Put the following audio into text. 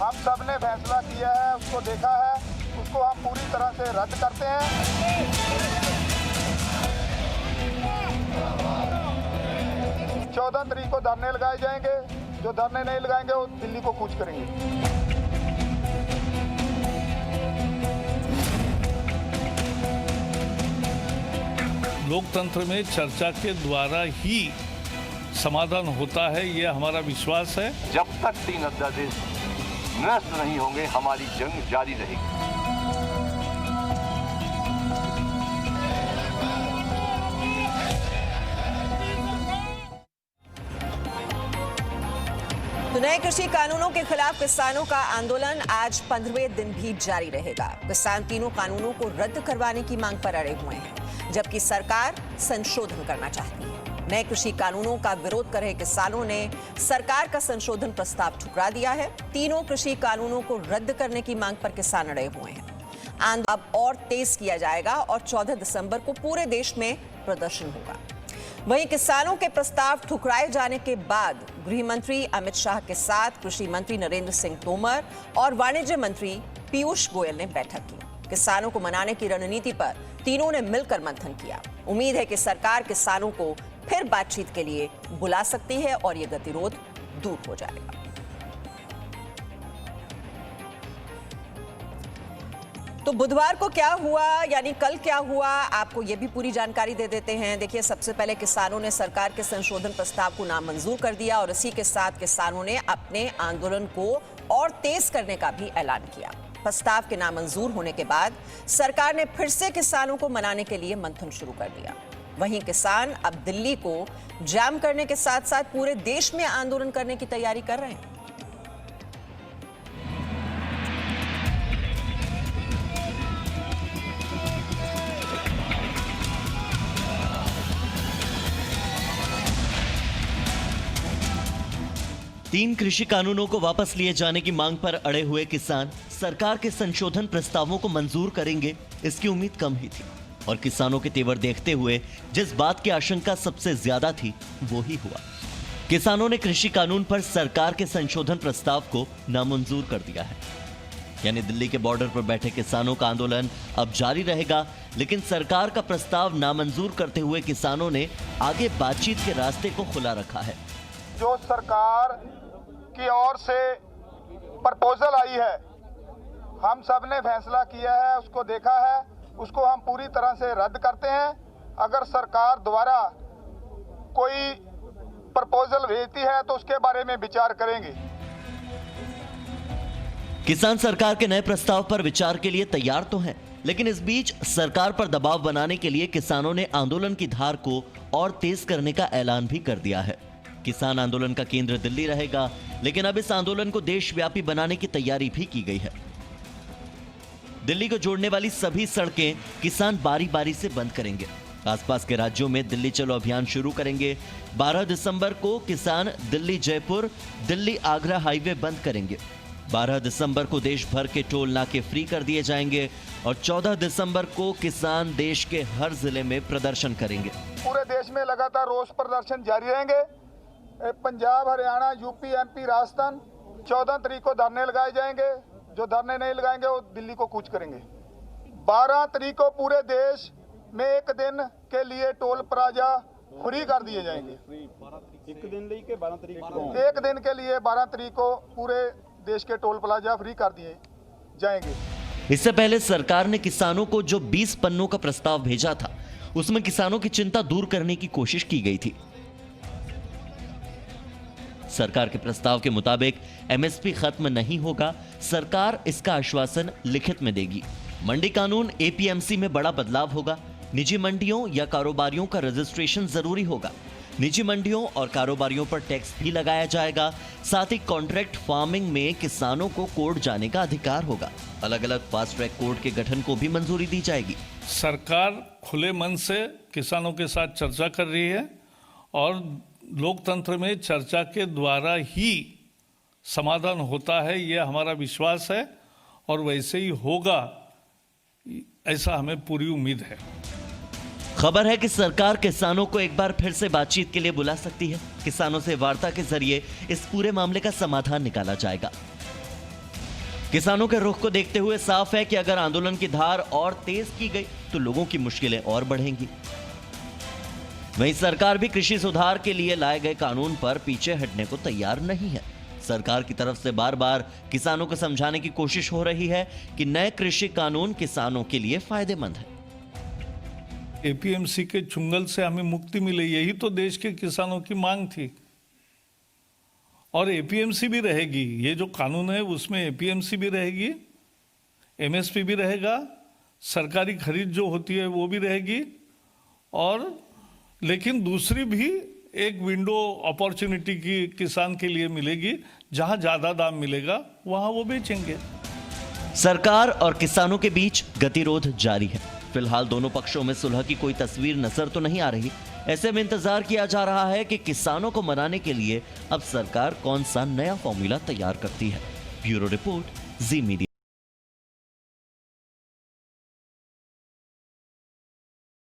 हम सब ने फैसला किया है, उसको देखा है, उसको हम पूरी तरह से रद्द करते हैं। 14 तारीख को धरने लगाए जाएंगे, जो धरने नहीं लगाएंगे वो दिल्ली को कूच करेंगे। लोकतंत्र में चर्चा के द्वारा ही समाधान होता है, ये हमारा विश्वास है। जब तक 3 अध्यादेश निरस्त नहीं होंगे, हमारी जंग जारी रहेगी। तो नए कृषि कानूनों के खिलाफ किसानों का आंदोलन आज 15वें दिन भी जारी रहेगा। किसान तीनों कानूनों को रद्द करवाने की मांग पर अड़े हुए हैं, जबकि सरकार संशोधन करना चाहती है। नए कृषि कानूनों का विरोध कर रहे किसानों ने सरकार का संशोधन प्रस्ताव ठुकरा दिया है। तीनों कृषि कानूनों को रद्द करने की मांग पर किसान अड़े हुए हैं। आंदोलन अब और तेज किया जाएगा और 14 दिसंबर को पूरे देश में प्रदर्शन होगा। वहीं किसानों के प्रस्ताव ठुकराए जाने के बाद गृह मंत्री अमित शाह के साथ कृषि मंत्री नरेंद्र सिंह तोमर और वाणिज्य मंत्री पीयूष गोयल ने बैठक की। किसानों को मनाने की रणनीति पर तीनों ने मिलकर मंथन किया। उम्मीद है कि सरकार किसानों को फिर बातचीत के लिए बुला सकती है और यह गतिरोध दूर हो जाएगा। तो बुधवार को क्या हुआ, यानी कल क्या हुआ, आपको यह भी पूरी जानकारी दे देते हैं। देखिए, सबसे पहले किसानों ने सरकार के संशोधन प्रस्ताव को नामंजूर कर दिया और इसी के साथ किसानों ने अपने आंदोलन को और तेज करने का भी ऐलान किया। प्रस्ताव के नामंजूर होने के बाद सरकार ने फिर से किसानों को मनाने के लिए मंथन शुरू कर दिया। वहीं किसान अब दिल्ली को जाम करने के साथ साथ पूरे देश में आंदोलन करने की तैयारी कर रहे हैं। तीन कृषि कानूनों को वापस लिए जाने की मांग पर अड़े हुए किसान सरकार के संशोधन प्रस्तावों को मंजूर करेंगे, इसकी उम्मीद कम ही थी। और किसानों के तेवर देखते हुए जिस बात की आशंका सबसे ज्यादा थी वो ही हुआ। किसानों ने कृषि कानून पर सरकार के संशोधन प्रस्ताव को नामंजूर कर दिया है। यानी दिल्ली के बॉर्डर पर बैठे किसानों का आंदोलन अब जारी रहेगा, लेकिन सरकार का प्रस्ताव नामंजूर करते हुए किसानों ने आगे बातचीत के रास्ते को खुला रखा है। जो सरकार की ओर से प्रपोजल आई है, हम सब ने फैसला किया है, उसको देखा है, उसको हम पूरी तरह से रद्द करते हैं। अगर सरकार द्वारा कोई प्रपोजल भेजती है तो उसके बारे में विचार करेंगे। किसान सरकार के नए प्रस्ताव पर विचार के लिए तैयार तो हैं, लेकिन इस बीच सरकार पर दबाव बनाने के लिए किसानों ने आंदोलन की धार को और तेज करने का ऐलान भी कर दिया है। किसान आंदोलन का केंद्र दिल्ली रहेगा, लेकिन अब इस आंदोलन को देशव्यापी बनाने की तैयारी भी की गई है। दिल्ली को जोड़ने वाली सभी सड़कें किसान बारी बारी से बंद करेंगे। आसपास के राज्यों में दिल्ली चलो अभियान शुरू करेंगे। 12 दिसंबर को किसान दिल्ली जयपुर, दिल्ली आगरा हाईवे बंद करेंगे। 12 दिसंबर को देश भर के टोल नाके फ्री कर दिए जाएंगे और 14 दिसंबर को किसान देश के हर जिले में प्रदर्शन करेंगे। पूरे देश में लगातार रोष प्रदर्शन जारी रहेंगे। पंजाब, हरियाणा, यूपी, एमपी, राजस्थान 14 तारीख को धरने लगाए जाएंगे। जो धरने नहीं लगाएंगे वो दिल्ली को कूच करेंगे। 12 तारीख को पूरे देश में एक दिन के लिए टोल प्लाजा फ्री कर दिए जाएंगे। एक दिन के लिए 12 तारीख को पूरे देश के टोल प्लाजा फ्री कर दिए जाएंगे। इससे पहले सरकार ने किसानों को जो 20 पन्नों का प्रस्ताव भेजा था, उसमें किसानों की चिंता दूर करने की कोशिश की गई थी। सरकार के प्रस्ताव के मुताबिक एमएसपी खत्म नहीं होगा। सरकार इसका आश्वासन लिखित में देगी। मंडी कानून एपीएमसी में बड़ा बदलाव होगा। निजी मंडियों या कारोबारियों का रजिस्ट्रेशन जरूरी होगा। निजी मंडियों और कारोबारियों पर टैक्स भी लगाया जाएगा। साथ ही कॉन्ट्रैक्ट फार्मिंग में किसानों को कोर्ट जाने का अधिकार होगा। अलग अलग फास्ट ट्रैक कोर्ट के गठन को भी मंजूरी दी जाएगी। सरकार खुले मन से किसानों के साथ चर्चा कर रही है और लोकतंत्र में चर्चा के द्वारा ही समाधान होता है, यह हमारा विश्वास है और वैसे ही होगा, ऐसा हमें पूरी उम्मीद है। खबर है कि सरकार किसानों को एक बार फिर से बातचीत के लिए बुला सकती है। किसानों से वार्ता के जरिए इस पूरे मामले का समाधान निकाला जाएगा। किसानों के रुख को देखते हुए साफ है कि अगर आंदोलन की धार और तेज की गई तो लोगों की मुश्किलें और बढ़ेंगी। वहीं सरकार भी कृषि सुधार के लिए लाए गए कानून पर पीछे हटने को तैयार नहीं है। सरकार की तरफ से बार बार किसानों को समझाने की कोशिश हो रही है कि नए कृषि कानून किसानों के लिए फायदेमंद है। एपीएमसी के चुंगल से हमें मुक्ति मिले, यही तो देश के किसानों की मांग थी। और एपीएमसी भी रहेगी, ये जो कानून है उसमें एपीएमसी भी रहेगी, एमएसपी भी रहेगा, सरकारी खरीद जो होती है वो भी रहेगी, और लेकिन दूसरी भी एक विंडो अपॉर्चुनिटी की किसान के लिए मिलेगी, जहां ज्यादा दाम मिलेगा वहां वो बेचेंगे। सरकार और किसानों के बीच गतिरोध जारी है। फिलहाल दोनों पक्षों में सुलह की कोई तस्वीर नजर तो नहीं आ रही। ऐसे में इंतजार किया जा रहा है कि किसानों को मनाने के लिए अब सरकार कौन सा नया फॉर्मूला तैयार करती है। ब्यूरो रिपोर्ट, जी मीडिया।